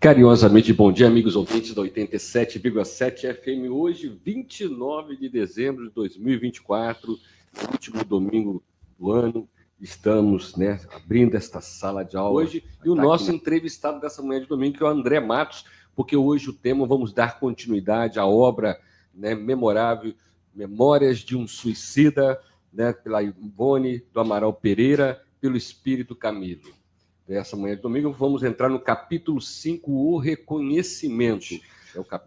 Carinhosamente, bom dia, amigos ouvintes da 87,7 FM. Hoje, 29 de dezembro de 2024, último domingo do ano, estamos abrindo esta sala de aula hoje. E o nosso entrevistado dessa manhã de domingo, que é o André Matos, porque hoje o tema, vamos dar continuidade à obra memorável, Memórias de um Suicida, pela Ivone do Amaral Pereira, pelo Espírito Camilo. Nessa manhã de domingo, vamos entrar no capítulo 5, o reconhecimento.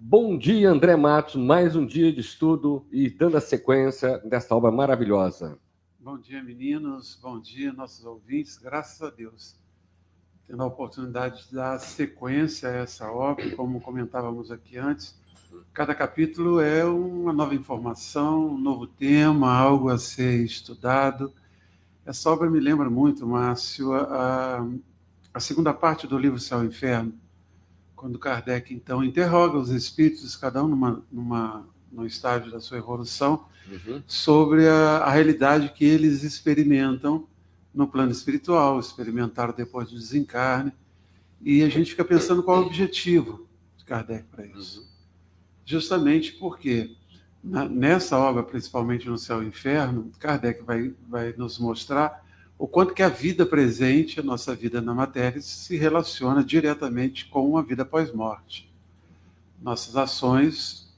Bom dia, André Matos, mais um dia de estudo e dando a sequência dessa obra maravilhosa. Bom dia, meninos, bom dia, nossos ouvintes, graças a Deus. Tendo a oportunidade de dar sequência a essa obra, como comentávamos aqui antes, cada capítulo é uma nova informação, um novo tema, algo a ser estudado. Essa obra me lembra muito, Márcio, a segunda parte do livro Céu e Inferno, quando Kardec, então, interroga os espíritos, cada um no estágio da sua evolução, sobre a realidade que eles experimentam no plano espiritual, experimentaram depois do desencarne, e a gente fica pensando qual é o objetivo de Kardec para isso. Justamente porque, nessa obra, principalmente no Céu e Inferno, Kardec vai nos mostrar o quanto que a vida presente, a nossa vida na matéria, se relaciona diretamente com a vida pós-morte. Nossas ações,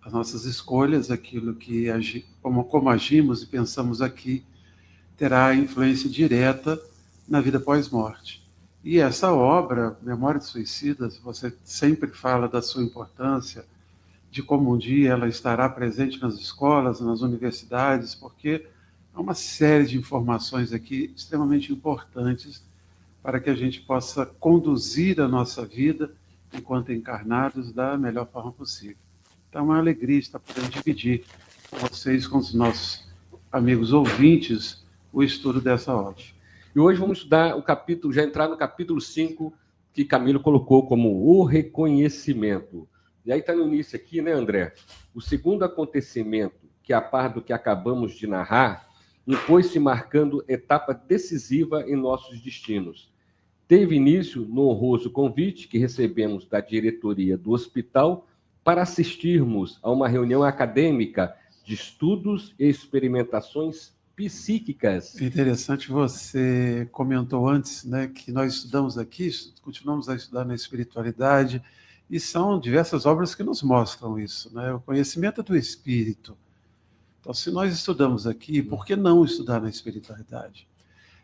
as nossas escolhas, aquilo que como agimos e pensamos aqui, terá influência direta na vida pós-morte. E essa obra, Memória de Suicidas, você sempre fala da sua importância, de como um dia ela estará presente nas escolas, nas universidades, porque há uma série de informações aqui extremamente importantes para que a gente possa conduzir a nossa vida enquanto encarnados da melhor forma possível. Então, é uma alegria estar podendo dividir com vocês, com os nossos amigos ouvintes, o estudo dessa obra. E hoje vamos estudar o capítulo, já entrar no capítulo 5, que Camilo colocou como o reconhecimento. E aí está no início aqui, André? O segundo acontecimento, que a par do que acabamos de narrar, impôs-se marcando etapa decisiva em nossos destinos. Teve início no honroso convite que recebemos da diretoria do hospital para assistirmos a uma reunião acadêmica de estudos e experimentações psíquicas. Interessante, você comentou antes, que nós estudamos aqui, continuamos a estudar na espiritualidade, e são diversas obras que nos mostram isso, o conhecimento do espírito. Então, se nós estudamos aqui, por que não estudar na espiritualidade?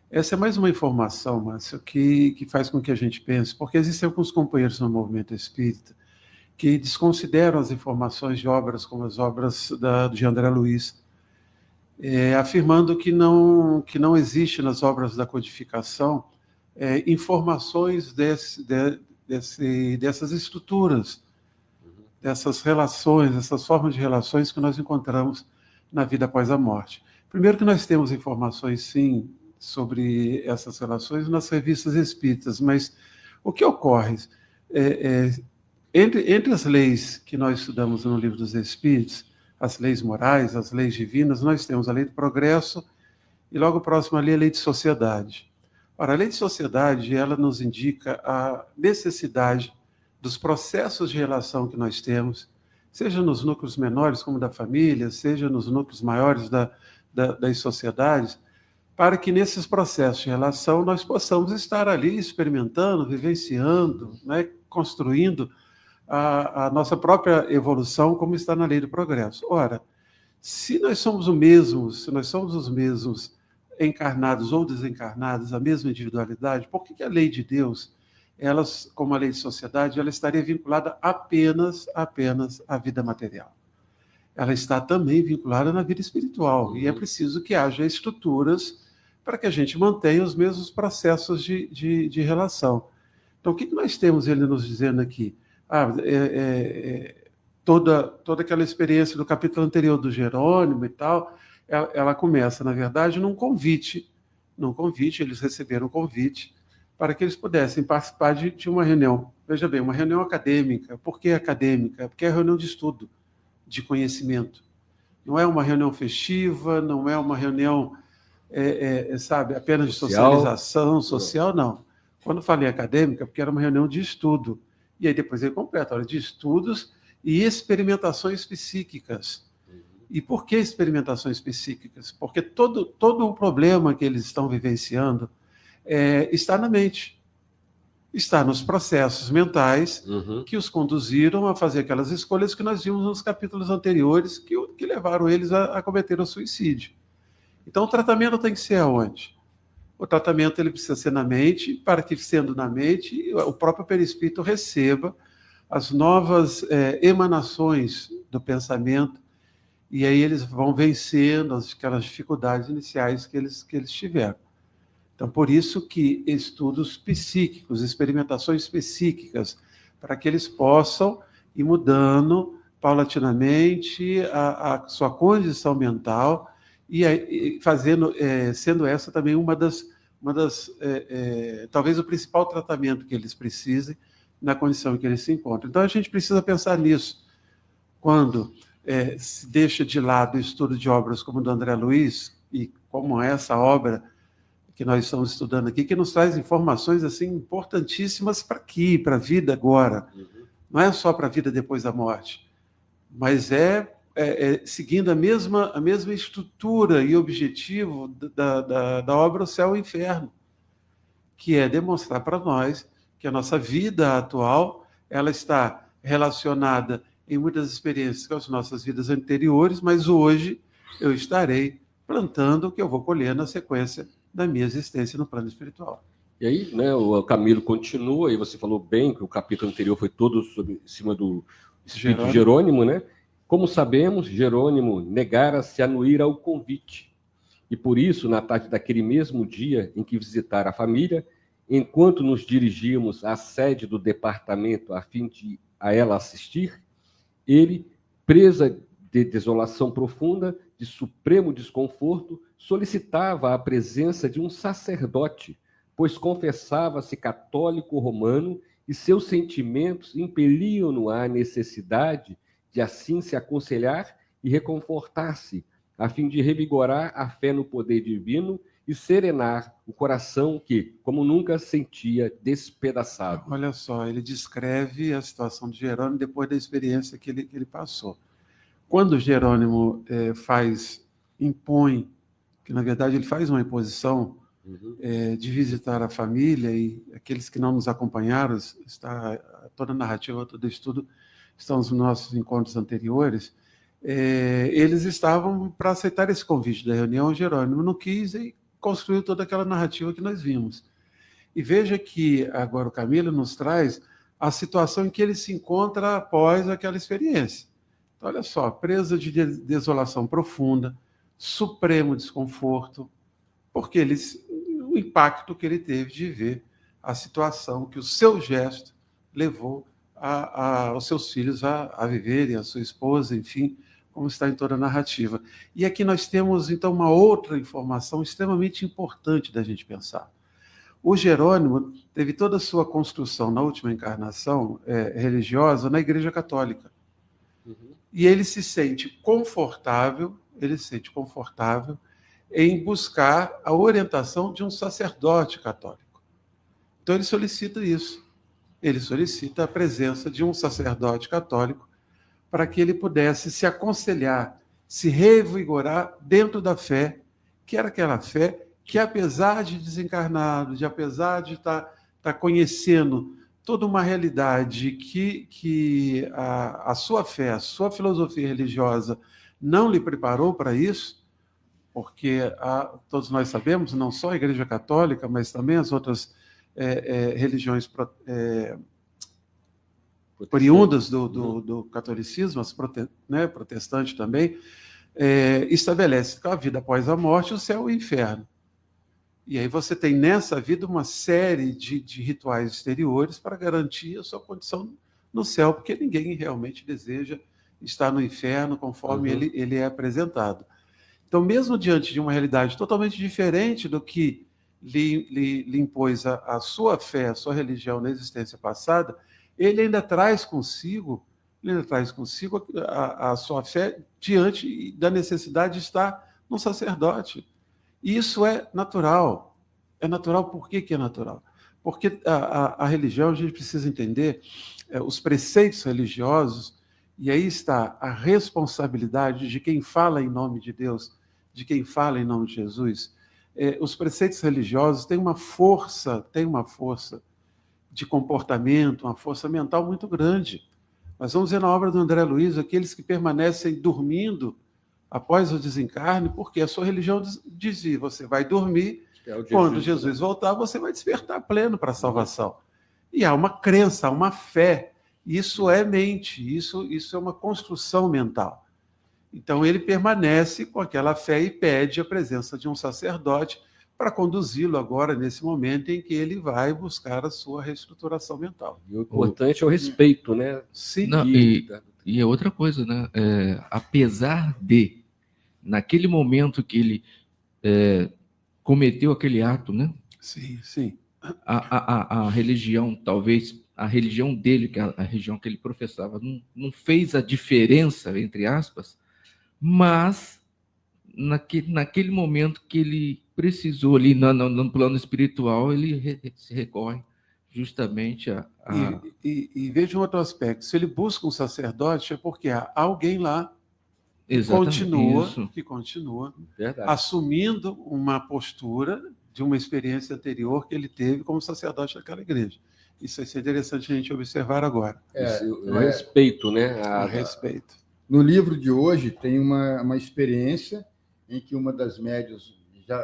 Essa é mais uma informação, Márcio, que faz com que a gente pense, porque existem alguns companheiros no movimento espírita que desconsideram as informações de obras como as obras de André Luiz, afirmando que não existe nas obras da codificação informações dessas estruturas, dessas relações, dessas formas de relações que nós encontramos na vida após a morte. Primeiro que nós temos informações, sim, sobre essas relações nas revistas espíritas, mas o que ocorre? Entre as leis que nós estudamos no Livro dos Espíritos, as leis morais, as leis divinas, nós temos a lei do progresso e logo próximo ali a lei de sociedade. Ora, a lei de sociedade, ela nos indica a necessidade dos processos de relação que nós temos, seja nos núcleos menores, como da família, seja nos núcleos maiores das sociedades, para que nesses processos de relação nós possamos estar ali experimentando, vivenciando, construindo a nossa própria evolução, como está na lei do progresso. Ora, se nós somos os mesmos encarnados ou desencarnados, a mesma individualidade, por que a lei de Deus, como a lei de sociedade, ela estaria vinculada apenas à vida material? Ela está também vinculada na vida espiritual, e é preciso que haja estruturas para que a gente mantenha os mesmos processos de relação. Então, o que nós temos ele nos dizendo aqui? Toda aquela experiência do capítulo anterior do Jerônimo e tal, ela começa, na verdade, num convite, eles receberam um convite para que eles pudessem participar de uma reunião. Veja bem, uma reunião acadêmica. Por que acadêmica? Porque é reunião de estudo, de conhecimento. Não é uma reunião festiva, não é uma reunião, apenas de socialização social, não. Quando falei acadêmica, porque era uma reunião de estudo. E aí depois ele completa, olha, de estudos e experimentações psíquicas. E por que experimentações psíquicas? Porque todo o problema que eles estão vivenciando está na mente. Está nos processos mentais que os conduziram a fazer aquelas escolhas que nós vimos nos capítulos anteriores, que levaram eles a cometer o suicídio. Então, o tratamento tem que ser aonde? O tratamento ele precisa ser na mente, para que, sendo na mente, o próprio perispírito receba as novas emanações do pensamento, e aí eles vão vencendo aquelas dificuldades iniciais que eles tiveram. Então, por isso que estudos psíquicos, experimentações psíquicas, para que eles possam ir mudando paulatinamente a sua condição mental e fazendo, sendo essa também uma das talvez o principal tratamento que eles precisem na condição em que eles se encontram. Então, a gente precisa pensar nisso. Quando se deixa de lado o estudo de obras como o do André Luiz, e como essa obra que nós estamos estudando aqui, que nos traz informações assim importantíssimas para aqui, para a vida agora. Não é só para a vida depois da morte, mas seguindo a mesma estrutura e objetivo da obra O Céu e o Inferno, que é demonstrar para nós que a nossa vida atual ela está relacionada em muitas experiências com as nossas vidas anteriores, mas hoje eu estarei plantando o que eu vou colher na sequência da minha existência no plano espiritual. E aí, né, o Camilo continua, e você falou bem que o capítulo anterior foi todo em cima do espírito Jerônimo, né? Como sabemos, Jerônimo negara-se a anuir ao convite. E por isso, na tarde daquele mesmo dia em que visitara a família, enquanto nos dirigíamos à sede do departamento a fim de a ela assistir, ele, presa de desolação profunda, de supremo desconforto, solicitava a presença de um sacerdote, pois confessava-se católico romano e seus sentimentos impeliam-no à necessidade de assim se aconselhar e reconfortar-se, a fim de revigorar a fé no poder divino e serenar o coração que, como nunca, sentia despedaçado. Olha só, ele descreve a situação de Jerônimo depois da experiência que ele passou. Quando Jerônimo impõe, que na verdade ele faz uma imposição de visitar a família, e aqueles que não nos acompanharam, toda a narrativa, todo o estudo, estão nos nossos encontros anteriores, eles estavam para aceitar esse convite da reunião, Jerônimo não quis e construiu toda aquela narrativa que nós vimos. E veja que agora o Camilo nos traz a situação em que ele se encontra após aquela experiência. Então, olha só, presa de desolação profunda, supremo desconforto, porque o impacto que ele teve de ver a situação que o seu gesto levou os seus filhos a viverem, a sua esposa, enfim, como está em toda a narrativa. E aqui nós temos, então, uma outra informação extremamente importante da gente pensar. O Jerônimo teve toda a sua construção na última encarnação religiosa na Igreja Católica. E ele se sente confortável em buscar a orientação de um sacerdote católico. Então ele solicita isso. Ele solicita a presença de um sacerdote católico para que ele pudesse se aconselhar, se revigorar dentro da fé, que era aquela fé que, apesar de desencarnado, apesar de estar conhecendo toda uma realidade que a sua fé, a sua filosofia religiosa não lhe preparou para isso, porque todos nós sabemos, não só a Igreja Católica, mas também as outras religiões oriundas do catolicismo, as protestantes também, estabelece que a vida após a morte, o céu e o inferno. E aí você tem nessa vida uma série de rituais exteriores para garantir a sua condição no céu, porque ninguém realmente deseja estar no inferno conforme ele é apresentado. Então, mesmo diante de uma realidade totalmente diferente do que lhe impôs a sua fé, a sua religião na existência passada, ele ainda traz consigo a sua fé diante da necessidade de estar no sacerdote. E isso é natural. É natural por que é natural? Porque a religião, a gente precisa entender os preceitos religiosos, e aí está a responsabilidade de quem fala em nome de Deus, de quem fala em nome de Jesus. Os preceitos religiosos têm uma força de comportamento, uma força mental muito grande. Nós vamos ver na obra do André Luiz aqueles que permanecem dormindo após o desencarne, porque a sua religião dizia: você vai dormir, quando Jesus voltar, você vai despertar pleno para a salvação. E há uma crença, há uma fé. Isso é mente, isso é uma construção mental. Então ele permanece com aquela fé e pede a presença de um sacerdote para conduzi-lo agora, nesse momento em que ele vai buscar a sua reestruturação mental. E o importante é o respeito, né? Sim. Não, e é outra coisa, né? Apesar de, naquele momento que ele cometeu aquele ato, né? Sim, sim. A religião, talvez, a religião dele, que a religião que ele professava, não fez a diferença, entre aspas, mas naquele momento que ele precisou ali no plano espiritual, ele se recorre justamente a... E veja um outro aspecto: se ele busca um sacerdote, é porque há alguém lá que continua assumindo uma postura de uma experiência anterior que ele teve como sacerdote daquela igreja. Isso é interessante a gente observar agora. O respeito, né? O respeito. No livro de hoje tem uma experiência em que uma das médiuns já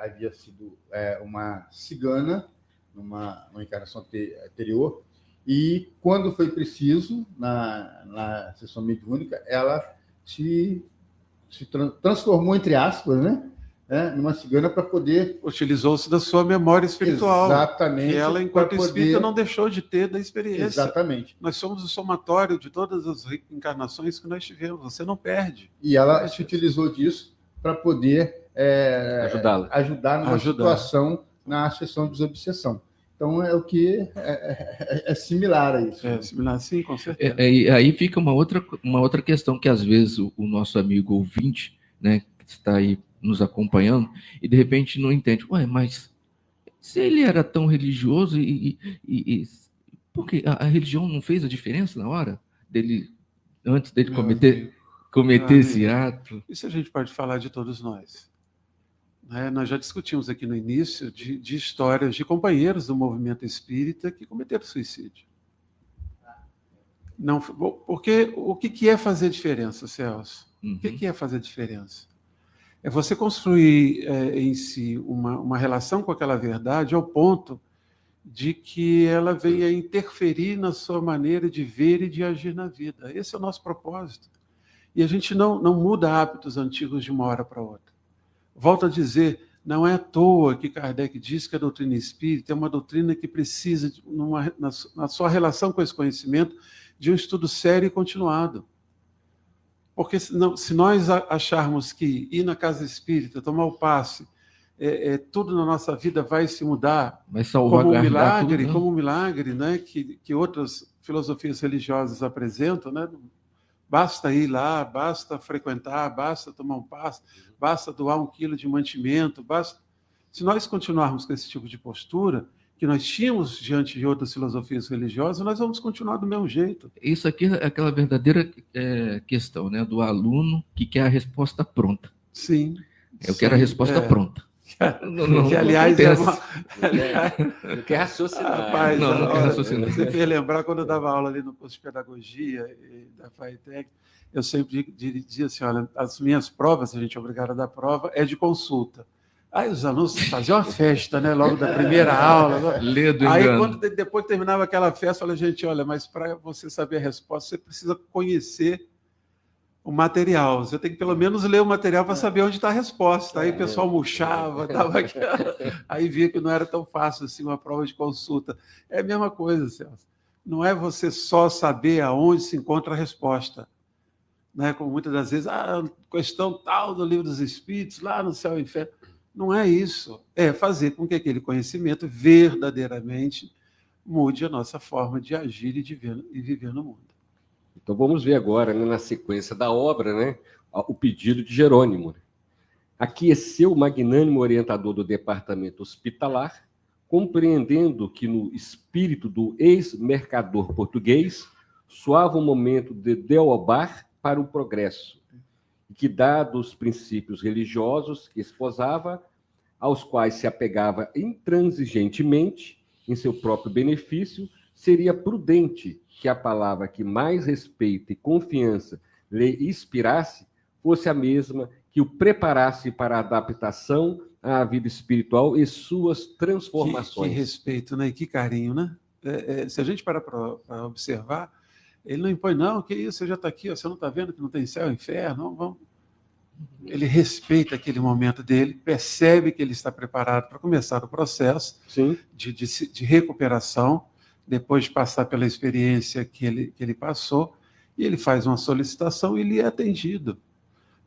havia sido uma cigana numa encarnação anterior, e quando foi preciso, na sessão mediúnica, ela se transformou, entre aspas, né, numa cigana para poder... Utilizou-se da sua memória espiritual. Exatamente. Que ela, enquanto espírita, não deixou de ter da experiência. Exatamente. Nós somos o somatório de todas as encarnações que nós tivemos. Você não perde. E ela se utilizou disso para poder ajudar numa situação na sessão de desobsessão. Então, é o que é similar a isso. É similar, sim, com certeza. Aí fica uma outra questão que, às vezes, o nosso amigo ouvinte, né, que está aí nos acompanhando, e de repente não entende. Ué, mas se ele era tão religioso, por que a religião não fez a diferença na hora dele, antes dele cometer esse ato? Isso a gente pode falar de todos nós. Nós já discutimos aqui no início de histórias de companheiros do movimento espírita que cometeram suicídio. Não, porque o que é fazer diferença, Celso? Uhum. O que é fazer diferença? É você construir em si uma relação com aquela verdade ao ponto de que ela venha interferir na sua maneira de ver e de agir na vida. Esse é o nosso propósito. E a gente não muda hábitos antigos de uma hora para outra. Volto a dizer, não é à toa que Kardec diz que a doutrina espírita é uma doutrina que precisa, na sua relação com esse conhecimento, de um estudo sério e continuado. Porque se nós acharmos que ir na casa espírita, tomar o passe, tudo na nossa vida vai se mudar como um milagre, né, que outras filosofias religiosas apresentam, né? Basta ir lá, basta frequentar, basta tomar um passe, basta doar 1 quilo de mantimento, basta... Se nós continuarmos com esse tipo de postura que nós tínhamos diante de outras filosofias religiosas, nós vamos continuar do mesmo jeito. Isso aqui é aquela verdadeira questão, né, do aluno que quer a resposta pronta. Sim. Eu quero a resposta pronta. Que, aliás, não quer raciocinar. Rapaz, não quer raciocinar. Você fez lembrar, quando eu dava aula ali no curso de pedagogia da FATEC, eu sempre dizia assim: olha, as minhas provas, a gente é obrigado a dar prova, é de consulta. Aí os alunos faziam uma festa, né? Logo da primeira aula. Aí, depois que terminava aquela festa, eu falei: gente, olha, mas para você saber a resposta, você precisa conhecer o material. Você tem que pelo menos ler o material para saber onde está a resposta. Aí o pessoal murchava, aí via que não era tão fácil assim uma prova de consulta. É a mesma coisa, Celso. Não é você só saber aonde se encontra a resposta. Né? Como muitas das vezes, questão tal do Livro dos Espíritos, lá no Céu e Inferno. Não é isso. É fazer com que aquele conhecimento verdadeiramente mude a nossa forma de agir e viver no mundo. Então vamos ver agora, né, na sequência da obra, né, o pedido de Jerônimo. Aqueceu o magnânimo orientador do departamento hospitalar compreendendo que no espírito do ex-mercador português soava um momento de deobar para o progresso, e que, dados os princípios religiosos que esposava, aos quais se apegava intransigentemente em seu próprio benefício, seria prudente que a palavra que mais respeito e confiança lhe inspirasse fosse a mesma que o preparasse para a adaptação à vida espiritual e suas transformações. Que respeito, né? E que carinho, né? Se a gente parar para observar, ele não impõe, não, que isso, você já está aqui, ó, você não está vendo que não tem céu e inferno? Não, vamos. Ele respeita aquele momento dele, percebe que ele está preparado para começar o processo de recuperação, depois de passar pela experiência que ele passou, e ele faz uma solicitação e ele é atendido.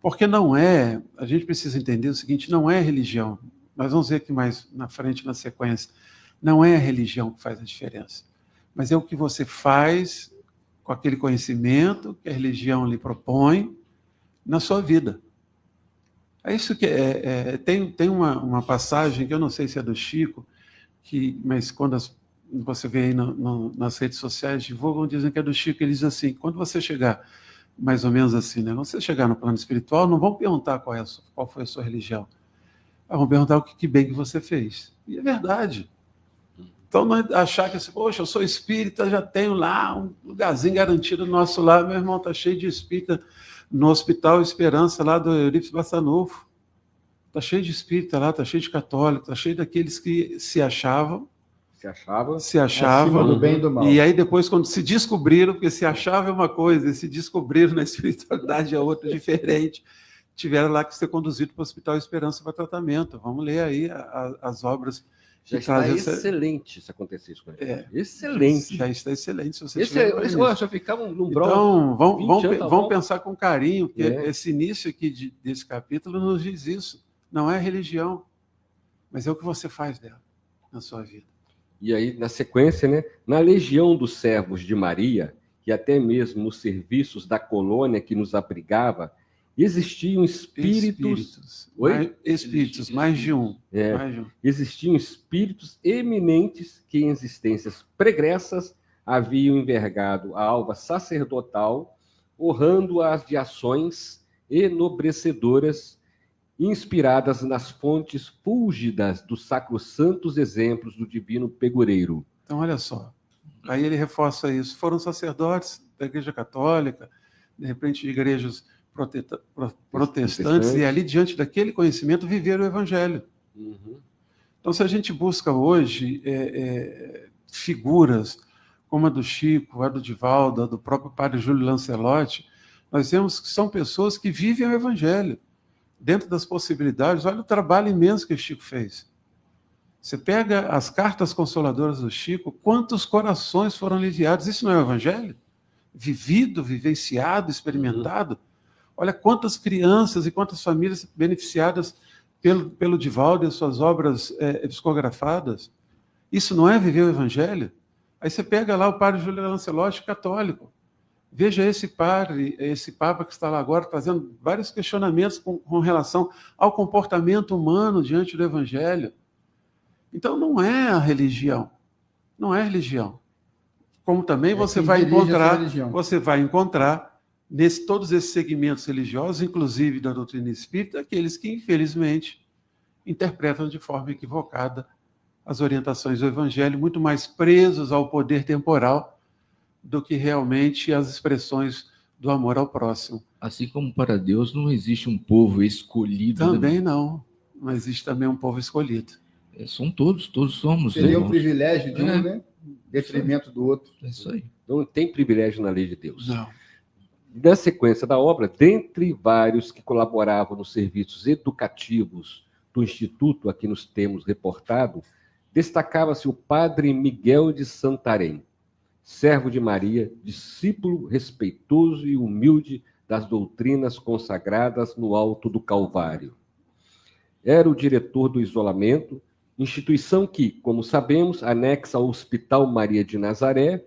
Porque não é, a gente precisa entender o seguinte, não é religião. Nós vamos ver aqui mais na frente, na sequência. Não é a religião que faz a diferença, mas é o que você faz com aquele conhecimento que a religião lhe propõe na sua vida. É isso que tem uma passagem que eu não sei se é do Chico, mas quando você vê aí nas redes sociais, divulgam, dizem que é do Chico, ele diz assim, quando você chegar, mais ou menos assim, né? Quando você chegar no plano espiritual, não vão perguntar qual foi a sua religião. Vão perguntar o que bem que você fez. E é verdade. Então, não é achar que assim, poxa, eu sou espírita, já tenho lá um lugarzinho garantido no nosso lar, meu irmão está cheio de espírita no Hospital Esperança, lá do Eurípides Bassanufo. Está cheio de espírita lá, está cheio de católicos, está cheio daqueles que se achavam. Acima do bem e do mal. E aí depois, quando se descobriram, porque se achava é uma coisa, e se descobriram na espiritualidade é outra, diferente, tiveram lá que ser conduzido para o Hospital Esperança para tratamento. Vamos ler aí as obras. Já está excelente se acontecer isso com ele. Excelente. Já está excelente. Se você já ficava um brol. Então, vamos pensar com carinho, porque esse início aqui desse capítulo nos diz isso. Não é religião, mas é o que você faz dela na sua vida. E aí, na sequência, né, na legião dos servos de Maria, e até mesmo nos serviços da colônia que nos abrigava, existiam espíritos... Mais de um. Existiam espíritos eminentes que, em existências pregressas, haviam envergado a alva sacerdotal, honrando-as de ações enobrecedoras, inspiradas nas fontes fúlgidas dos sacrossantos exemplos do divino pegureiro. Então, olha só, aí ele reforça isso. Foram sacerdotes da Igreja Católica, de repente de igrejas protestantes, e ali, diante daquele conhecimento, viveram o Evangelho. Uhum. Então, se a gente busca hoje figuras como a do Chico, a do Divaldo, a do próprio padre Júlio Lancelotti, nós vemos que são pessoas que vivem o Evangelho. Dentro das possibilidades, olha o trabalho imenso que o Chico fez. Você pega as cartas consoladoras do Chico, quantos corações foram aliviados? Isso não é o Evangelho? Vivido, vivenciado, experimentado? Olha quantas crianças e quantas famílias beneficiadas pelo Divaldo e suas obras psicografadas. Isso não é viver o Evangelho? Aí você pega lá o padre Júlio Lancelotti, católico. Veja esse padre, esse Papa que está lá agora, trazendo vários questionamentos com relação ao comportamento humano diante do Evangelho. Então, não é a religião. Não é religião. Como também você vai encontrar todos esses segmentos religiosos, inclusive da doutrina espírita, aqueles que, infelizmente, interpretam de forma equivocada as orientações do Evangelho, muito mais presos ao poder temporal do que realmente as expressões do amor ao próximo. Assim como para Deus não existe um povo escolhido. Também não existe também um povo escolhido. São todos somos. Seria um privilégio de um, né? Detrimento do outro. É isso aí. Não tem privilégio na lei de Deus. Não. Na sequência da obra, dentre vários que colaboravam nos serviços educativos do Instituto, a que nos temos reportado, destacava-se o padre Miguel de Santarém, servo de Maria, discípulo respeitoso e humilde das doutrinas consagradas no alto do Calvário. Era o diretor do isolamento, instituição que, como sabemos, anexa ao Hospital Maria de Nazaré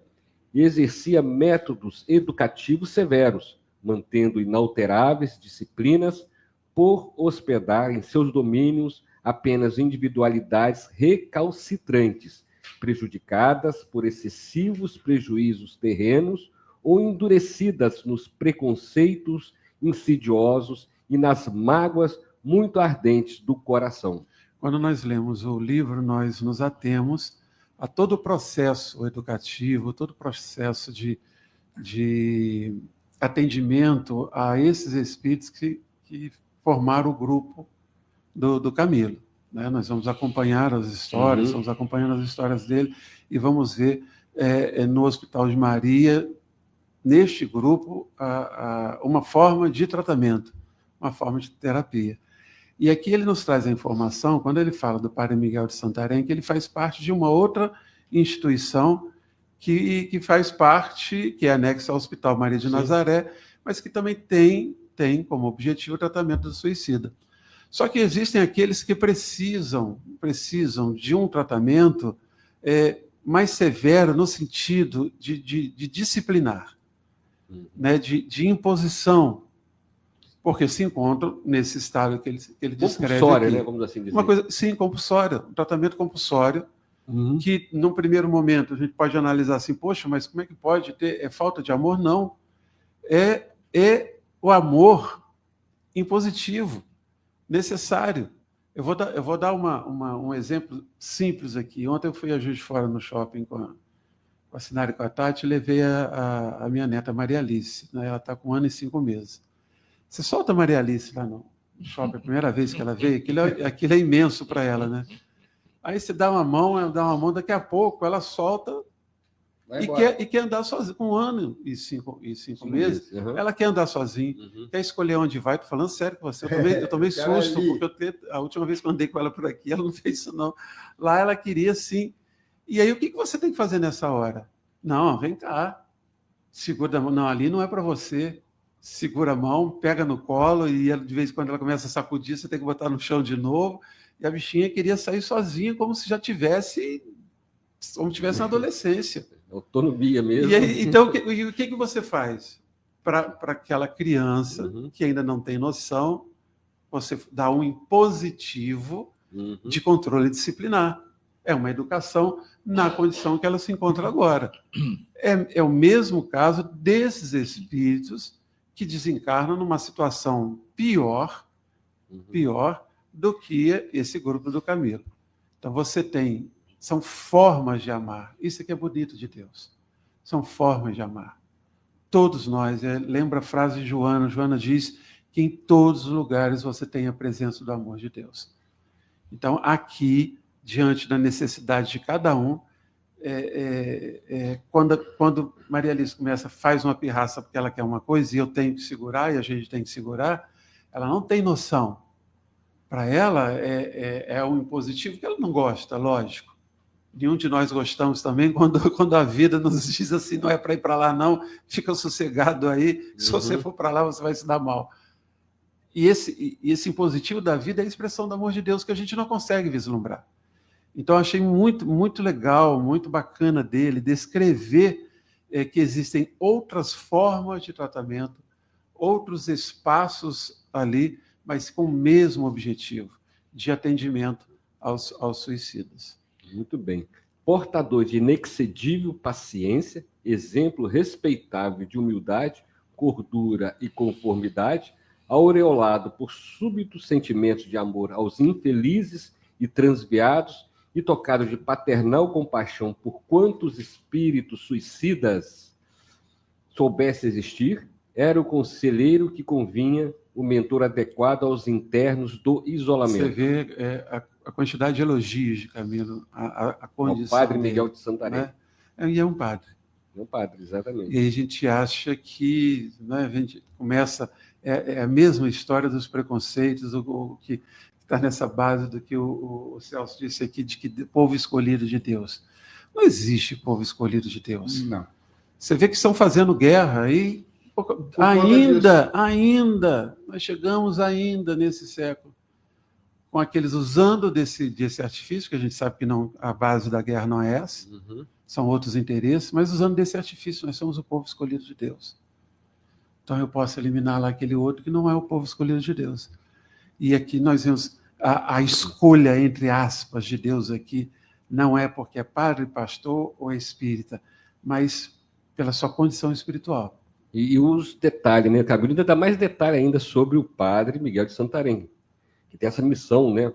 e exercia métodos educativos severos, mantendo inalteráveis disciplinas por hospedar em seus domínios apenas individualidades recalcitrantes, prejudicadas por excessivos prejuízos terrenos ou endurecidas nos preconceitos insidiosos e nas mágoas muito ardentes do coração. Quando nós lemos o livro, nós nos atemos a todo o processo educativo, todo o processo de atendimento a esses espíritos que formaram o grupo do Camilo. Né? Nós vamos acompanhar as histórias, vamos acompanhando as histórias dele e vamos ver no Hospital de Maria, neste grupo, uma forma de tratamento, uma forma de terapia. E aqui ele nos traz a informação, quando ele fala do Padre Miguel de Santarém, que ele faz parte de uma outra instituição que faz parte, que é anexa ao Hospital Maria de Nazaré, mas que também tem como objetivo o tratamento do suicida. Só que existem aqueles que precisam de um tratamento mais severo no sentido de disciplinar, né, de imposição, porque se encontram nesse estado que ele descreve compulsória, aqui. né? Vamos assim dizer. Uma coisa, sim, compulsória, um tratamento compulsório, que, num primeiro momento, a gente pode analisar assim, poxa, mas como é que pode ter falta de amor? Não. É o amor impositivo, necessário. Eu vou dar um exemplo simples aqui. Ontem eu fui a Juiz de Fora no shopping com a Sinara e com a Tati, e levei a minha neta Maria Alice, né? Ela está com 1 ano e 5 meses. Você solta a Maria Alice lá no shopping, a primeira vez que ela veio, aquilo é imenso para ela, né? Aí você dá uma mão, daqui a pouco ela solta e quer andar sozinha. Com 1 ano e 5 meses, ela quer andar sozinha, quer escolher onde vai. Estou falando sério com você, eu tomei susto, porque a última vez que eu andei com ela por aqui, ela não fez isso não. Lá ela queria sim. E aí o que você tem que fazer nessa hora? Não, vem cá, segura a mão. Não, ali não é para você. Segura a mão, pega no colo e ela, de vez em quando ela começa a sacudir, você tem que botar no chão de novo. E a bichinha queria sair sozinha, como se já tivesse na adolescência. Autonomia mesmo. E aí, então, o que você faz? Para aquela criança que ainda não tem noção, você dá um impositivo de controle disciplinar. É uma educação na condição que ela se encontra agora. É o mesmo caso desses espíritos que desencarnam numa situação pior do que esse grupo do Camilo. Então são formas de amar. Isso aqui é bonito de Deus. São formas de amar. Todos nós, lembra a frase de Joana? Joana diz que em todos os lugares você tem a presença do amor de Deus. Então, aqui, diante da necessidade de cada um, quando Maria Alice faz uma pirraça porque ela quer uma coisa e eu tenho que segurar, e a gente tem que segurar, ela não tem noção. Para ela é um impositivo que ela não gosta, lógico. Nenhum de nós gostamos também quando a vida nos diz assim, não é para ir para lá não, fica sossegado aí, se você for para lá você vai se dar mal. E esse impositivo da vida é a expressão do amor de Deus que a gente não consegue vislumbrar. Então, eu achei muito, muito legal, muito bacana dele descrever que existem outras formas de tratamento, outros espaços ali, mas com o mesmo objetivo, de atendimento aos suicidas. Muito bem. Portador de inexcedível paciência, exemplo respeitável de humildade, cordura e conformidade, aureolado por súbitos sentimentos de amor aos infelizes e transviados, e tocado de paternal compaixão por quantos espíritos suicidas soubesse existir, era o conselheiro que convinha, o mentor adequado aos internos do isolamento. Você vê a quantidade de elogios de Camilo, a condição o Padre dele, Miguel de Santarém. Né? E é um padre. É um padre, exatamente. E aí a gente acha que, né, a gente começa, a mesma história dos preconceitos, o que está nessa base do que o Celso disse aqui, de que povo escolhido de Deus. Não existe povo escolhido de Deus. Não. Você vê que estão fazendo guerra aí, ainda, nós chegamos ainda nesse século, com aqueles usando desse artifício, que a gente sabe que não, a base da guerra não é essa, são outros interesses, mas usando desse artifício, nós somos o povo escolhido de Deus. Então eu posso eliminar lá aquele outro que não é o povo escolhido de Deus. E aqui nós vemos a escolha, entre aspas, de Deus aqui não é porque é padre, pastor ou espírita, mas pela sua condição espiritual. E os detalhes, né? A Bíblia dá mais detalhe ainda sobre o padre Miguel de Santarém, que tem essa missão, né?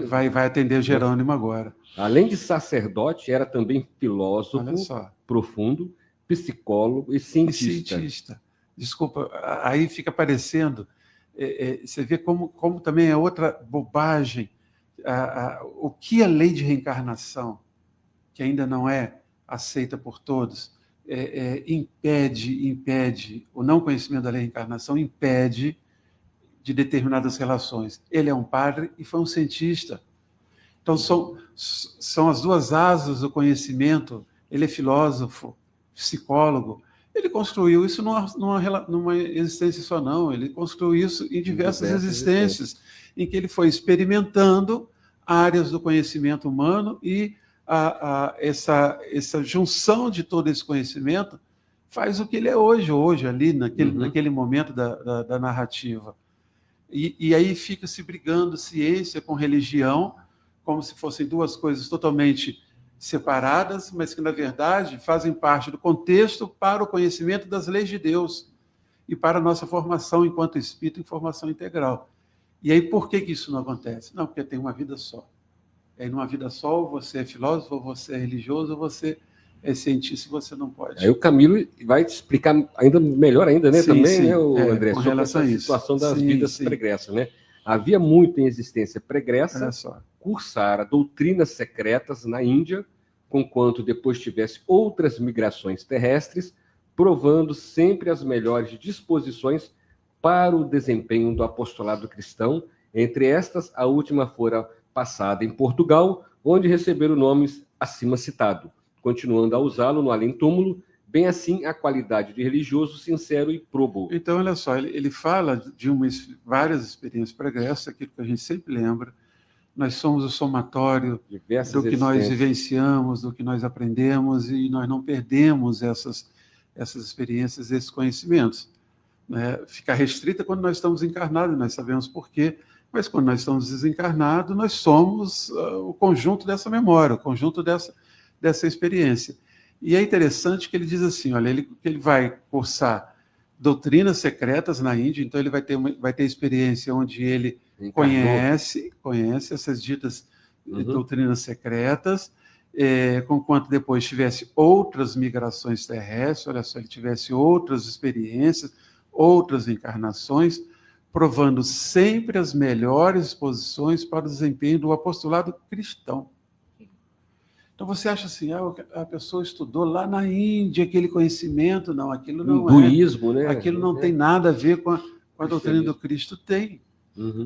Vai atender Jerônimo agora. Além de sacerdote, era também filósofo Olha só. profundo, psicólogo e cientista. Desculpa, aí fica parecendo, você vê como também é outra bobagem, o que a lei de reencarnação, que ainda não é aceita por todos, impede, o não conhecimento da lei de reencarnação impede de determinadas relações. Ele é um padre e foi um cientista. Então, são as duas asas do conhecimento. Ele é filósofo, psicólogo. Ele construiu isso numa existência só, não. Ele construiu isso em diversas existências, em que ele foi experimentando áreas do conhecimento humano e essa junção de todo esse conhecimento faz o que ele é hoje ali, naquele momento da narrativa. E aí fica se brigando ciência com religião, como se fossem duas coisas totalmente separadas, mas que, na verdade, fazem parte do contexto para o conhecimento das leis de Deus e para a nossa formação enquanto espírito em formação integral. E aí, por que isso não acontece? Não, porque tem uma vida só. E aí, numa vida só, ou você é filósofo, ou você é religioso, ou você é cientista, você não pode. Aí o Camilo vai te explicar ainda melhor ainda, né? Sim, também, sim, né, o André, com sobre relação essa a isso. situação das Sim, vidas sim. pregressas, né? Havia muito em existência pregressa, Olha só. cursara doutrinas secretas na Índia, conquanto depois tivesse outras migrações terrestres, provando sempre as melhores disposições para o desempenho do apostolado cristão. Entre estas, a última fora passada em Portugal, onde receberam nomes acima citado, continuando a usá-lo no além-túmulo, bem assim a qualidade de religioso sincero e probo. Então, olha só, ele fala de várias experiências pregressas, aquilo que a gente sempre lembra. Nós somos o somatório Diversas do que nós existências. vivenciamos, do que nós aprendemos, e nós não perdemos essas experiências, esses conhecimentos. Né? Fica restrita quando nós estamos encarnados, nós sabemos por quê, mas quando nós estamos desencarnados, nós somos o conjunto dessa memória, o conjunto dessa experiência. E é interessante que ele diz assim, olha, ele vai cursar doutrinas secretas na Índia, então ele vai ter experiência onde ele conhece essas ditas doutrinas secretas, conquanto depois tivesse outras migrações terrestres, olha só, ele tivesse outras experiências, outras encarnações, provando sempre as melhores posições para o desempenho do apostolado cristão. Então você acha assim, a pessoa estudou lá na Índia aquele conhecimento, não, aquilo não hinduísmo, né? Aquilo não tem nada a ver com a doutrina do Cristo, tem.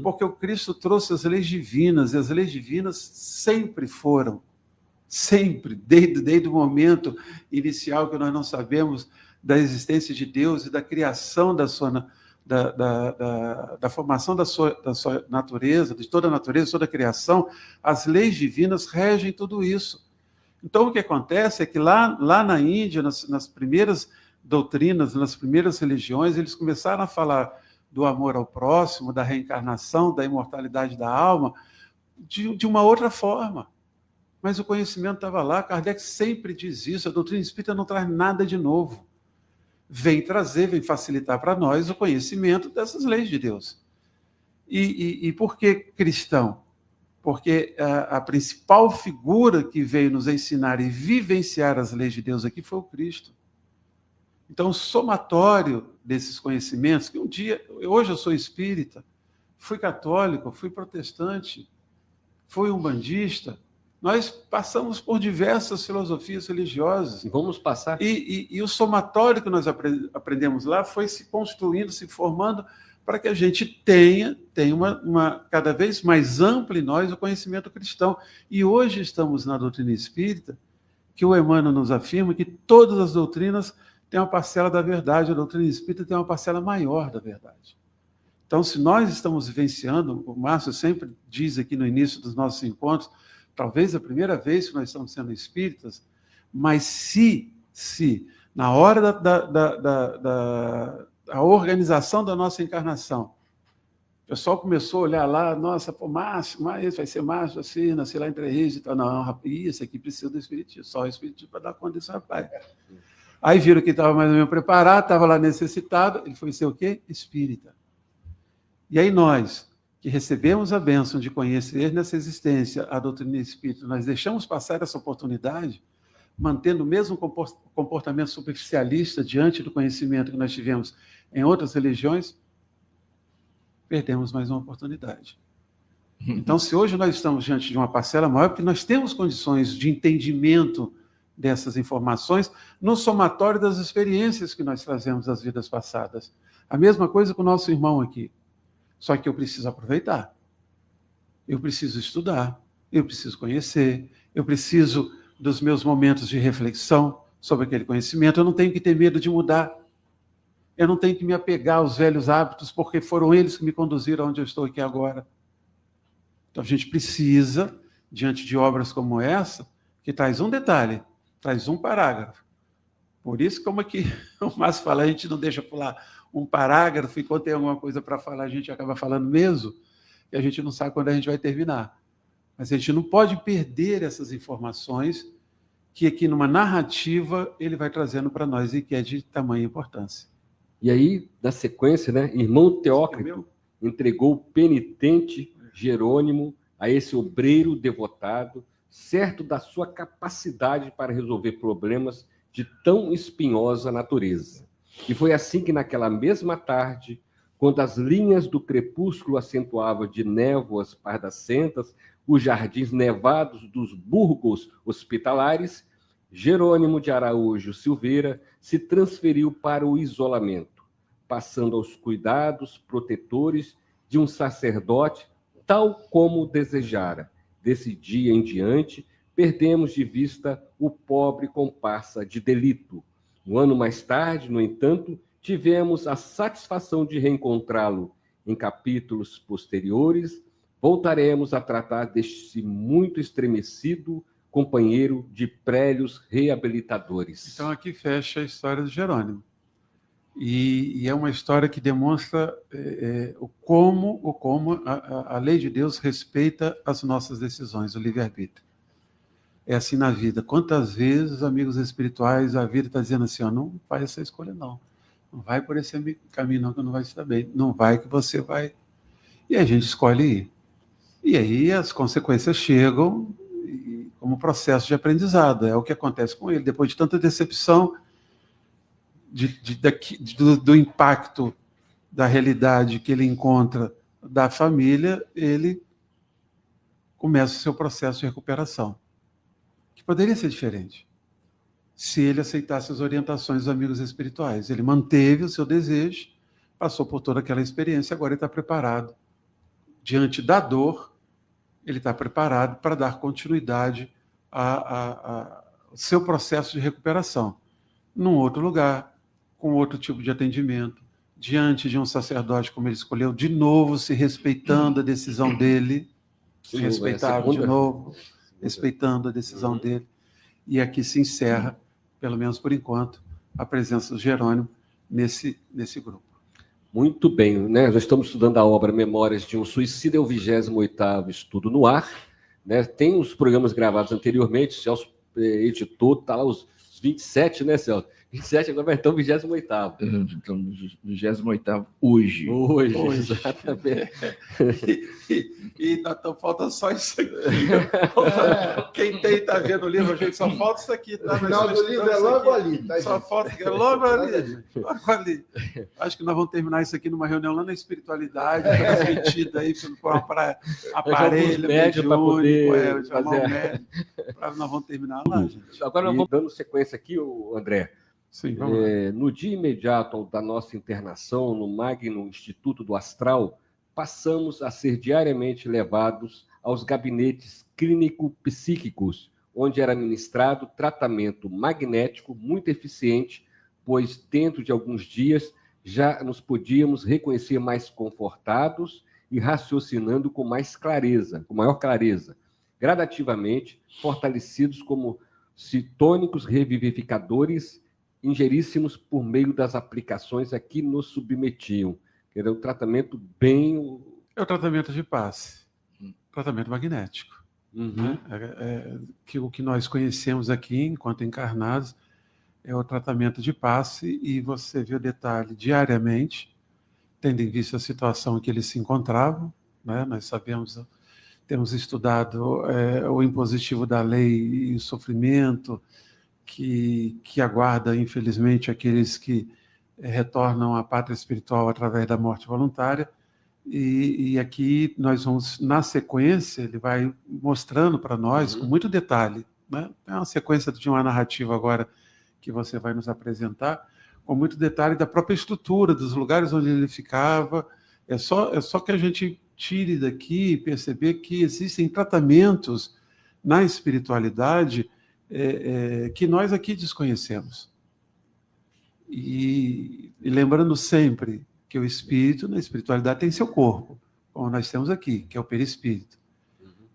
Porque o Cristo trouxe as leis divinas, e as leis divinas sempre foram, desde o momento inicial que nós não sabemos da existência de Deus e da criação da formação da sua natureza, de toda a natureza, toda a criação, as leis divinas regem tudo isso. Então, o que acontece é que lá na Índia, nas primeiras doutrinas, nas primeiras religiões, eles começaram a falar do amor ao próximo, da reencarnação, da imortalidade da alma, de uma outra forma. Mas o conhecimento estava lá, Kardec sempre diz isso, a doutrina espírita não traz nada de novo. Vem facilitar para nós o conhecimento dessas leis de Deus. E por que cristão? Porque a principal figura que veio nos ensinar e vivenciar as leis de Deus aqui foi o Cristo. Então, o somatório desses conhecimentos, que hoje eu sou espírita, fui católico, fui protestante, fui umbandista, nós passamos por diversas filosofias religiosas. Vamos passar. E o somatório que nós aprendemos lá foi se construindo, se formando, para que a gente tenha uma cada vez mais ampla em nós o conhecimento cristão. E hoje estamos na doutrina espírita, que o Emmanuel nos afirma que todas as doutrinas têm uma parcela da verdade, a doutrina espírita tem uma parcela maior da verdade. Então, se nós estamos vivenciando, o Márcio sempre diz aqui no início dos nossos encontros, talvez a primeira vez que nós estamos sendo espíritas, mas se na hora da organização da nossa encarnação, O pessoal começou a olhar lá, nossa, pô, Márcio, mas vai ser Márcio, assim, nasci lá em Três Rios e tal. Não, rapaz, isso aqui precisa do Espiritismo, só o Espiritismo para dar conta desse rapaz. Aí viram que estava mais ou menos preparado, estava lá necessitado, ele foi ser o quê? Espírita. E aí nós, que recebemos a bênção de conhecer nessa existência a doutrina espírita, nós deixamos passar essa oportunidade, mantendo o mesmo comportamento superficialista diante do conhecimento que nós tivemos em outras religiões, perdemos mais uma oportunidade. Então, se hoje nós estamos diante de uma parcela maior, porque nós temos condições de entendimento dessas informações no somatório das experiências que nós trazemos das vidas passadas. A mesma coisa com o nosso irmão aqui. Só que eu preciso aproveitar. Eu preciso estudar. Eu preciso conhecer. Eu preciso dos meus momentos de reflexão sobre aquele conhecimento. Eu não tenho que ter medo de mudar. Eu não tenho que me apegar aos velhos hábitos, porque foram eles que me conduziram onde eu estou aqui agora. Então, a gente precisa, diante de obras como essa, que traz um detalhe, traz um parágrafo. Por isso, como aqui o Márcio fala, a gente não deixa pular um parágrafo, e quando tem alguma coisa para falar, a gente acaba falando mesmo, e a gente não sabe quando a gente vai terminar. Mas a gente não pode perder essas informações que aqui numa narrativa ele vai trazendo para nós e que é de tamanha importância. E aí, na sequência, né, irmão Teócrito entregou o penitente Jerônimo a esse obreiro devotado, certo da sua capacidade para resolver problemas de tão espinhosa natureza. E foi assim que, naquela mesma tarde, quando as linhas do crepúsculo acentuavam de névoas pardacentas os jardins nevados dos burgos hospitalares, Jerônimo de Araújo Silveira se transferiu para o isolamento, passando aos cuidados protetores de um sacerdote, tal como desejara. Desse dia em diante, perdemos de vista o pobre comparsa de delito. Um ano mais tarde, no entanto, tivemos a satisfação de reencontrá-lo. Em capítulos posteriores, voltaremos a tratar deste muito estremecido companheiro de prélios reabilitadores. Então, aqui fecha a história do Jerônimo. E é uma história que demonstra o como a lei de Deus respeita as nossas decisões, o livre-arbítrio. É assim na vida. Quantas vezes, amigos espirituais, a vida está dizendo assim, ó, não faz essa escolha não. Não vai por esse caminho não, que não vai se dar bem. Não vai que você vai... E a gente escolhe ir. E aí as consequências chegam como processo de aprendizado. É o que acontece com ele. Depois de tanta decepção do impacto da realidade que ele encontra da família, ele começa o seu processo de recuperação. Que poderia ser diferente se ele aceitasse as orientações dos amigos espirituais. Ele manteve o seu desejo, passou por toda aquela experiência, agora ele está preparado. Diante da dor, ele está preparado para dar continuidade ao seu processo de recuperação. Num outro lugar, com outro tipo de atendimento, diante de um sacerdote como ele escolheu, de novo se respeitando a decisão dele, se respeitava de novo, respeitando a decisão dele. E aqui se encerra, pelo menos por enquanto, a presença do Jerônimo nesse grupo. Muito bem, né? Nós estamos estudando a obra Memórias de um Suicida, é o 28º estudo no ar. Né? Tem os programas gravados anteriormente, o Celso editou, está lá os 27, né, Celso? 27, agora vai estar o 28º. Então, 28º hoje. Hoje, exatamente. E falta só isso aqui. Quem está vendo o livro, a gente só falta isso aqui. Tá? O final do livro é logo ali. Tá, só falta é logo ali. Logo ali. Acho que nós vamos terminar isso aqui numa reunião lá na espiritualidade, transmitida aí para aparelho, médico, para poder fazer... Nós vamos terminar lá, gente. Agora nós vamos dando sequência aqui, André. Sim, vamos lá. No dia imediato da nossa internação no Magno Instituto do Astral, passamos a ser diariamente levados aos gabinetes clínico-psíquicos, onde era ministrado tratamento magnético muito eficiente, pois dentro de alguns dias já nos podíamos reconhecer mais confortados e raciocinando com mais clareza, com maior clareza, gradativamente fortalecidos como se tônicos revivificadores ingeríssemos por meio das aplicações a que nos submetiam. Era um tratamento bem É o tratamento de passe, tratamento magnético. Uhum. Né? Que o que nós conhecemos aqui, enquanto encarnados, é o tratamento de passe, e você vê o detalhe diariamente, tendo em vista a situação em que eles se encontravam. Né? Nós sabemos, temos estudado o impositivo da lei e o sofrimento que aguarda, infelizmente, aqueles que retornam à pátria espiritual através da morte voluntária. E aqui nós vamos, na sequência, ele vai mostrando para nós, com muito detalhe, né? É uma sequência de uma narrativa agora que você vai nos apresentar, com muito detalhe da própria estrutura, dos lugares onde ele ficava. É só que a gente tire daqui e perceber que existem tratamentos na espiritualidade que nós aqui desconhecemos. E lembrando sempre que o espírito, na espiritualidade, tem seu corpo, como nós temos aqui, que é o perispírito.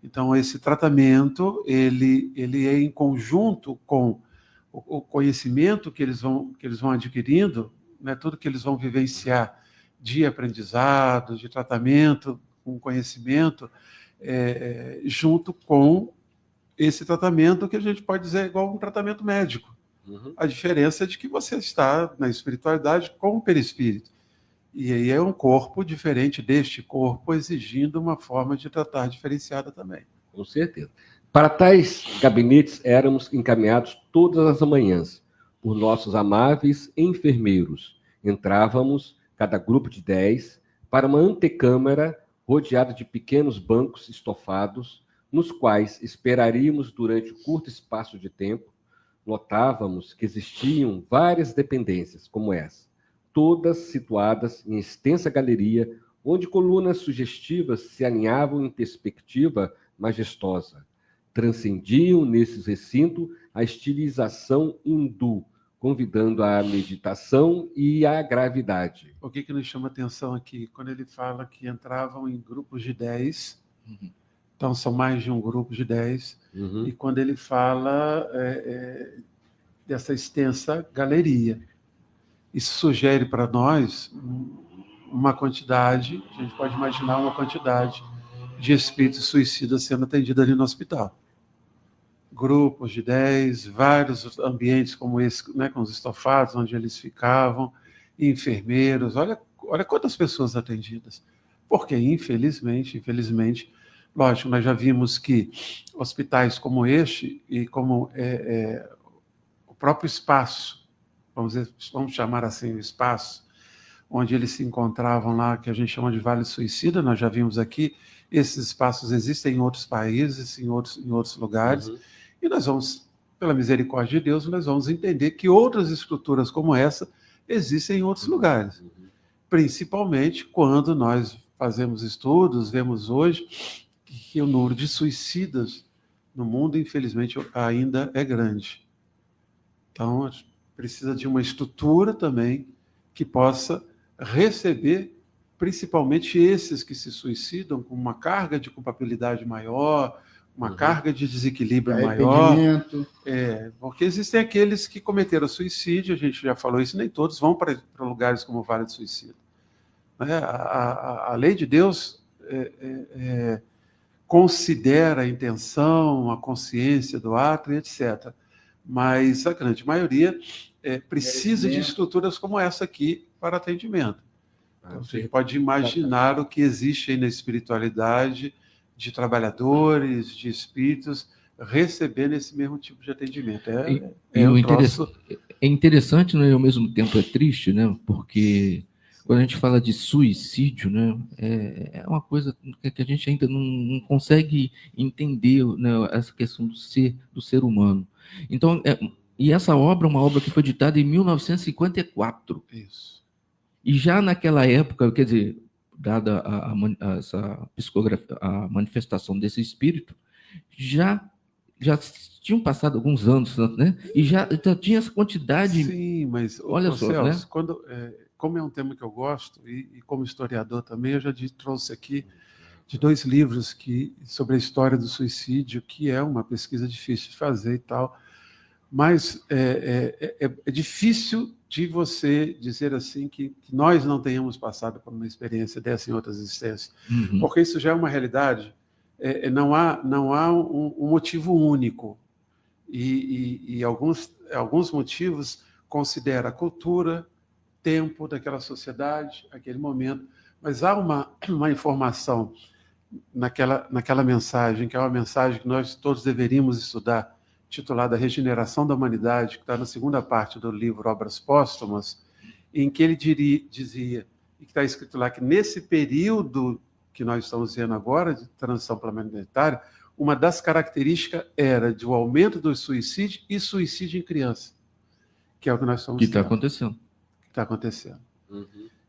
Então, esse tratamento, ele é em conjunto com o conhecimento que eles vão adquirindo, né, tudo que eles vão vivenciar de aprendizado, de tratamento, com conhecimento, junto com esse tratamento que a gente pode dizer igual um tratamento médico. A diferença é de que você está na espiritualidade com o perispírito. E aí é um corpo diferente deste corpo, exigindo uma forma de tratar diferenciada também. Com certeza. Para tais gabinetes éramos encaminhados todas as manhãs por nossos amáveis enfermeiros. Entrávamos, cada grupo de 10, para uma antecâmara rodeada de pequenos bancos estofados, nos quais esperaríamos durante um curto espaço de tempo. Notávamos que existiam várias dependências, como essa, todas situadas em extensa galeria, onde colunas sugestivas se alinhavam em perspectiva majestosa. Transcendiam nesses recintos a estilização hindu, convidando à meditação e à gravidade. O que nos chama atenção aqui? Quando ele fala que entravam em grupos de 10, então são mais de um grupo de 10, e quando ele fala dessa extensa galeria, isso sugere para nós uma quantidade, a gente pode imaginar uma quantidade de espíritos suicidas sendo atendidos ali no hospital. Grupos de 10, vários ambientes como esse, né, com os estofados, onde eles ficavam, enfermeiros, olha quantas pessoas atendidas. Porque, infelizmente, lógico, nós já vimos que hospitais como este, e como o próprio espaço, vamos chamar assim, o espaço onde eles se encontravam lá, que a gente chama de Vale Suicida, nós já vimos aqui, esses espaços existem em outros países, em outros lugares, e nós vamos, pela misericórdia de Deus, nós vamos entender que outras estruturas como essa existem em outros lugares, principalmente quando nós fazemos estudos, vemos hoje que o número de suicidas no mundo, infelizmente, ainda é grande. Então, precisa de uma estrutura também que possa receber, principalmente esses que se suicidam com uma carga de culpabilidade maior, uma carga de desequilíbrio maior. Porque existem aqueles que cometeram suicídio, a gente já falou isso, nem todos vão para lugares como o Vale do Suicida. A lei de Deus considera a intenção, a consciência do ato, etc. Mas a grande maioria precisa de estruturas como essa aqui para atendimento. Então, você pode imaginar o que existe aí na espiritualidade de trabalhadores, de espíritos, recebendo esse mesmo tipo de atendimento. É interessante, né, e ao mesmo tempo é triste, né, porque quando a gente fala de suicídio, né, é uma coisa que a gente ainda não consegue entender, né, essa questão do ser humano. Então, e essa obra é uma obra que foi ditada em 1954. Isso. E já naquela época, quer dizer, dada essa psicografia, a manifestação desse espírito, já tinham passado alguns anos, né? E já tinha essa quantidade. Sim, mas olha só, Celso, né? Como é um tema que eu gosto, e como historiador também, eu já trouxe aqui de 2 livros sobre a história do suicídio, que é uma pesquisa difícil de fazer e tal, mas é difícil de você dizer assim que nós não tenhamos passado por uma experiência dessa em outras existências. Porque isso já é uma realidade. Não há um motivo único. E alguns motivos considera a cultura, tempo daquela sociedade, aquele momento. Mas há uma informação naquela mensagem, que é uma mensagem que nós todos deveríamos estudar, titulada Regeneração da Humanidade, que está na segunda parte do livro Obras Póstumas, em que ele dizia, e que está escrito lá, que nesse período que nós estamos vendo agora, de transição planetária, uma das características era de um aumento do suicídio e suicídio em criança, que é o que nós estamos vendo. Que está acontecendo. Está acontecendo.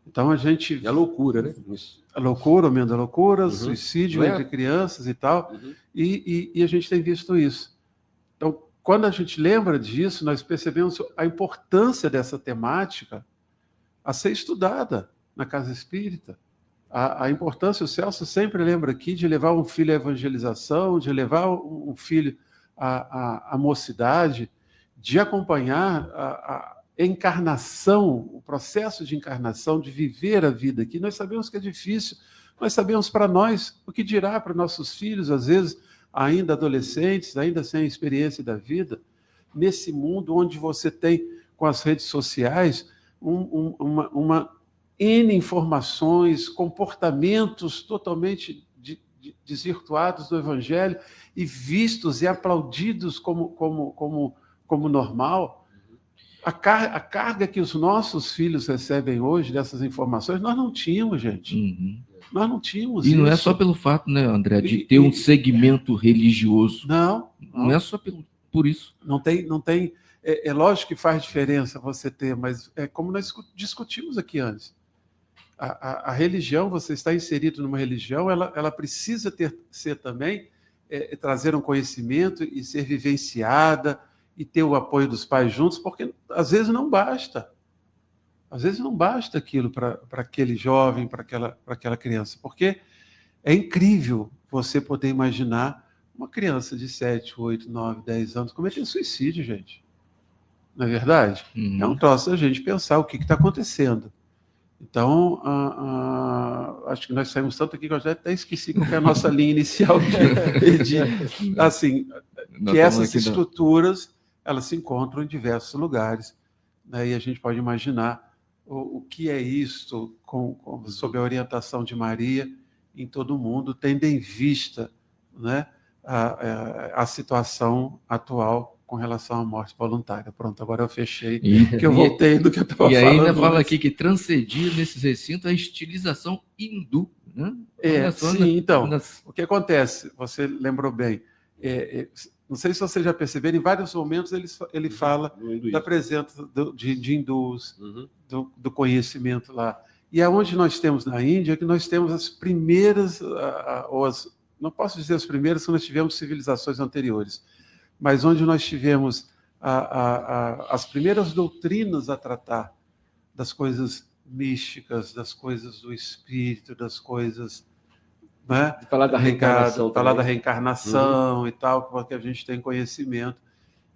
Então a gente... É a loucura, né? Isso. A loucura, aumento da loucura, suicídio entre crianças e tal, e a gente tem visto isso. Então, quando a gente lembra disso, nós percebemos a importância dessa temática a ser estudada na casa espírita. A importância, o Celso sempre lembra aqui, de levar um filho à evangelização, de levar um filho à mocidade, de acompanhar a encarnação, o processo de encarnação, de viver a vida aqui. Nós sabemos que é difícil, nós sabemos para nós, o que dirá para nossos filhos, às vezes, ainda adolescentes, ainda sem a experiência da vida, nesse mundo onde você tem, com as redes sociais, uma N informações, comportamentos totalmente desvirtuados do Evangelho e vistos e aplaudidos como normal. A carga que os nossos filhos recebem hoje dessas informações, nós não tínhamos, gente. Nós não tínhamos isso. E não é só pelo fato, né, André, de ter um segmento religioso. Não é só por isso. Não tem. É lógico que faz diferença você ter, mas é como nós discutimos aqui antes. A religião, você está inserido numa religião, ela precisa ser também, trazer um conhecimento e ser vivenciada e ter o apoio dos pais juntos, porque às vezes não basta. Às vezes não basta aquilo para aquele jovem, para aquela criança, porque é incrível você poder imaginar uma criança de 7, 8, 9, 10 anos cometendo suicídio, gente. Não é verdade? É um troço da gente pensar o que está acontecendo. Então, acho que nós saímos tanto aqui que eu já até esqueci qual é a nossa linha inicial que essas estruturas elas se encontram em diversos lugares, né? E a gente pode imaginar o que é isto sob a orientação de Maria em todo o mundo, tendo em vista, né, a situação atual com relação à morte voluntária. Pronto, agora eu fechei, que eu voltei do que eu estava falando. E ainda fala aqui que transcedia nesses recintos a estilização hindu, né? Sim, então, o que acontece? Você lembrou bem. Não sei se vocês já perceberam, em vários momentos ele fala da presença de hindus, do conhecimento lá. E aonde nós temos na Índia, que nós temos as primeiras, não posso dizer as primeiras, porque nós tivemos civilizações anteriores, mas onde nós tivemos as primeiras doutrinas a tratar das coisas místicas, das coisas do espírito, das coisas... Né? Falar da reencarnação. Falar da reencarnação e tal, porque a gente tem conhecimento.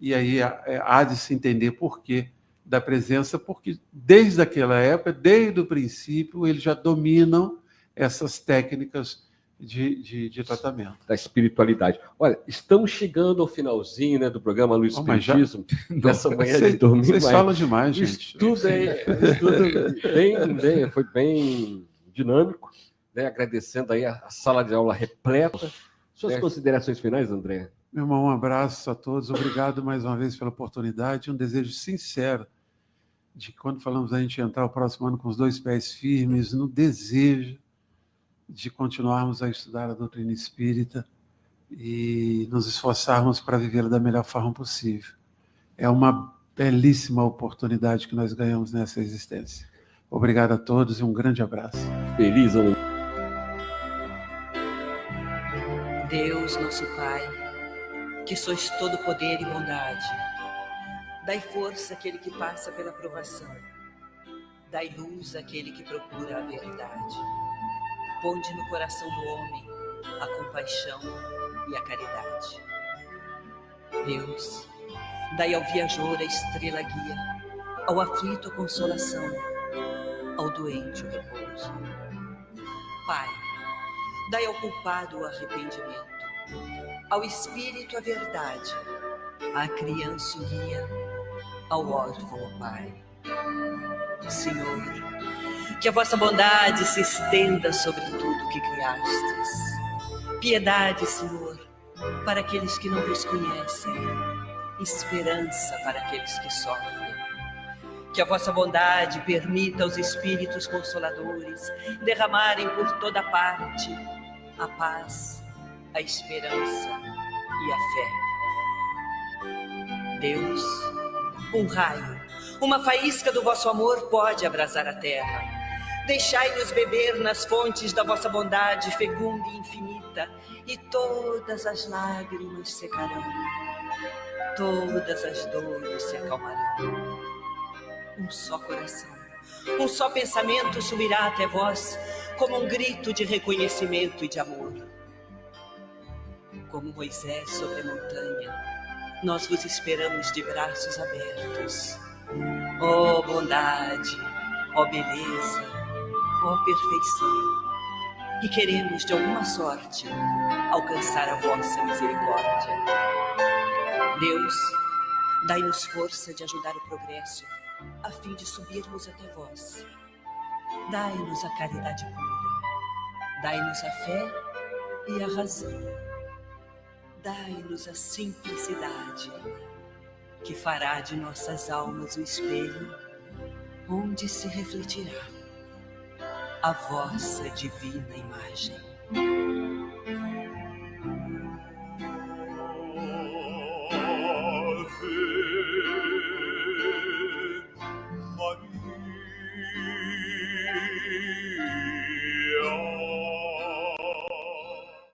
E aí há de se entender por quê da presença, porque desde aquela época, desde o princípio, eles já dominam essas técnicas de tratamento. Da espiritualidade. Olha, estamos chegando ao finalzinho, né, do programa Luz Espiritismo, dessa manhã de domingo. Vocês falam demais, gente. Tudo foi bem dinâmico. Agradecendo aí a sala de aula repleta. Suas considerações finais, André? Meu irmão, um abraço a todos. Obrigado mais uma vez pela oportunidade. Um desejo sincero de que, quando falamos a gente entrar o próximo ano com os 2 pés firmes, no desejo de continuarmos a estudar a doutrina espírita e nos esforçarmos para viver da melhor forma possível. É uma belíssima oportunidade que nós ganhamos nessa existência. Obrigado a todos e um grande abraço. Feliz ano. Deus, nosso Pai, que sois todo poder e bondade, dai força àquele que passa pela provação, dai luz àquele que procura a verdade. Ponde no coração do homem a compaixão e a caridade. Deus, dai ao viajor a estrela guia, ao aflito a consolação, ao doente o repouso. Pai, dai ao culpado o arrependimento, ao espírito a verdade, à criança o guia, ao órfão o Pai. Senhor, que a vossa bondade se estenda sobre tudo que criastes. Piedade, Senhor, para aqueles que não vos conhecem, esperança para aqueles que sofrem. Que a vossa bondade permita aos Espíritos Consoladores derramarem por toda parte a paz, a esperança e a fé. Deus, um raio, uma faísca do vosso amor pode abrasar a terra. Deixai-nos beber nas fontes da vossa bondade fecunda e infinita, e todas as lágrimas secarão, todas as dores se acalmarão. Um só coração, um só pensamento subirá até vós, como um grito de reconhecimento e de amor. Como Moisés sobre a montanha, nós vos esperamos de braços abertos. Ó bondade, ó beleza, ó perfeição. E queremos, de alguma sorte, alcançar a vossa misericórdia. Deus, dai-nos força de ajudar o progresso, a fim de subirmos até vós. Dai-nos a caridade pura, dai-nos a fé e a razão. Dai-nos a simplicidade, que fará de nossas almas o espelho onde se refletirá a vossa divina imagem.